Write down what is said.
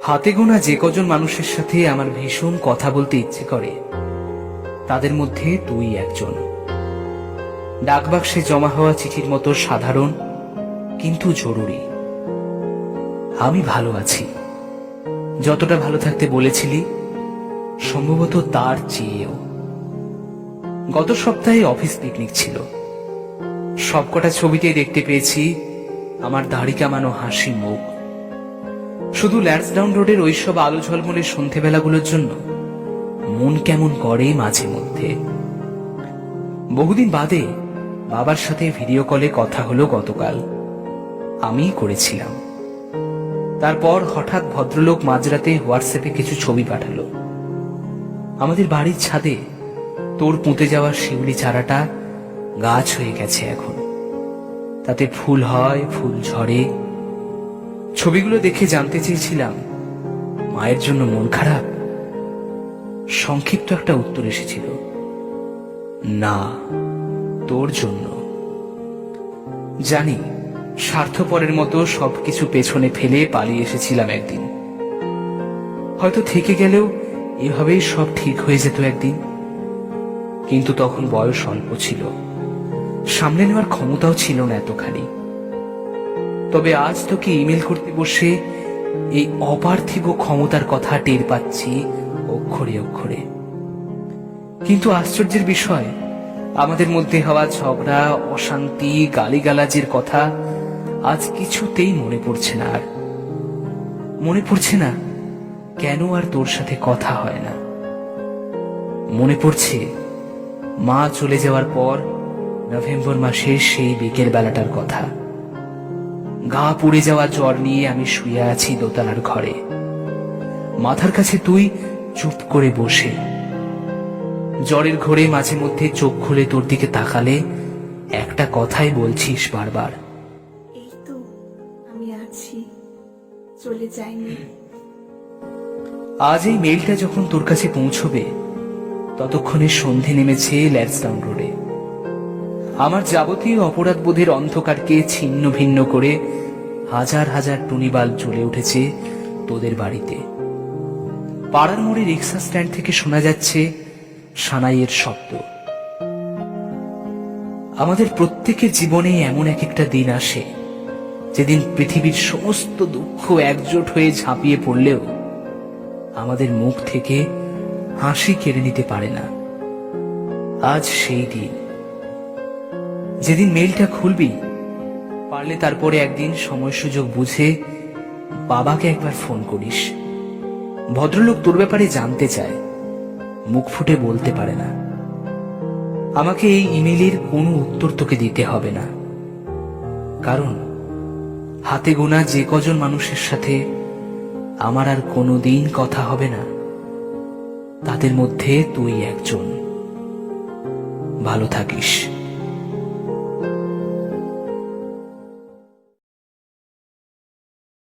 হাতে গোনা যে কজন মানুষের সাথে আমার ভীষণ কথা বলতে ইচ্ছে করে তাদের মধ্যে তুই একজন। ডাকবাক্সে জমা হওয়া চিঠির মতো সাধারণ কিন্তু জরুরি। আমি ভালো আছি, যতটা ভালো থাকতে বলেছিলি সম্ভবত তার চেয়েও। গত সপ্তাহে অফিস পিকনিক ছিল। সবকটা ছবিতেই দেখতে পেয়েছি আমার দাড়ি কামানো হাসি মুখ। শুধু ল্যান্সডাউন রোডের ওইসব আলো ঝলমলে সন্ধেবেলাগুলোর জন্য মন কেমন করে মাঝে মধ্যে। বহুদিন বাদে বাবার সাথে ভিডিও কলে কথা হলো গতকাল। আমিই করেছিলাম। তারপর হঠাৎ ভদ্রলোক মাঝরাতে হোয়াটসঅ্যাপে কিছু ছবি পাঠালো। আমাদের বাড়ির ছাদে তোর পুঁতে যাওয়া শিউলি চারাটা গাছ হয়ে গেছে এখন, তাতে ফুল হয়, ফুল ঝরে। ছবিগুলো দেখে জানতে চেয়েছিলাম মায়ের জন্য মন খারাপ। সংক্ষিপ্ত একটা উত্তর এসেছিল, না, তোর জন্য। জানি স্বার্থপরের মতো সবকিছু পেছনে ফেলে পালিয়ে এসেছিলাম একদিন। হয়তো থেকে গেলেও এভাবেই সব ঠিক হয়ে যেত একদিন। কিন্তু তখন বয়স অল্প ছিল, সামলে নেওয়ার ক্ষমতাও ছিল না এতখানি। তবে আজ তোকে ইমেল করতে বসে এই অপার্থিব ক্ষমতার কথা টের পাচ্ছি অক্ষরে অক্ষরে। কিন্তু আশ্চর্যের বিষয়, আমাদের মধ্যে হওয়া ঝগড়া, অশান্তি, গালিগালাজের কথা আজ কিছুতেই মনে পড়ছে না। আর মনে পড়ছে না কেন আর তোর সাথে কথা হয় না। মনে পড়ছে মা চলে যাওয়ার পর নভেম্বর মাসের সেই বিকেল বেলাটার কথা। গা পুড়ে যাওয়া জ্বর নিয়ে আমি শুয়ে আছি দোতলার ঘরে। মাথার কাছে তুই চুপ করে বসে। জ্বরের ঘোরে মাঝে মধ্যে চোখ খুলে তোর দিকে তাকালে একটা কথাই বলছিস বারবার, এই তো আমি আছি, চলে যাইনি। আজ এই মেইলটা যখন তোর কাছে পৌঁছবে ততক্ষণে সন্ধে নেমেছে ল্যান্সডাউন রোডে। আমার যাবতীয় অপরাধবোধের অন্ধকারকে ছিন্ন ভিন্ন করে হাজার হাজার টুনি বাল্ব জ্বলে উঠেছে তোদের বাড়িতে। পাড়ার মোড়ে রিক্সা স্ট্যান্ড থেকে শোনা যাচ্ছে সানাইয়ের শব্দ। আমাদের প্রত্যেকের জীবনে এমন এক একটা দিন আসে যেদিন পৃথিবীর সমস্ত দুঃখ একজোট হয়ে ঝাঁপিয়ে পড়লেও আমাদের মুখ থেকে হাসি কেড়ে নিতে পারে না। আজ সেই দিন। যেদিন মেইলটা খুলবি, পারলে তারপরে একদিন সময় সুযোগ বুঝে বাবাকে একবার ফোন করিস। ভদ্রলোক তোর ব্যাপারে জানতে চায়, মুখ ফুটে বলতে পারে না। আমাকে এই ইমেইলের কোনো উত্তর তোকে দিতে হবে না, কারণ হাতে গোনা যে কজন মানুষের সাথে আমার আর কোনোদিন কথা হবে না তাদের মধ্যে তুই একজন। ভালো থাকিস।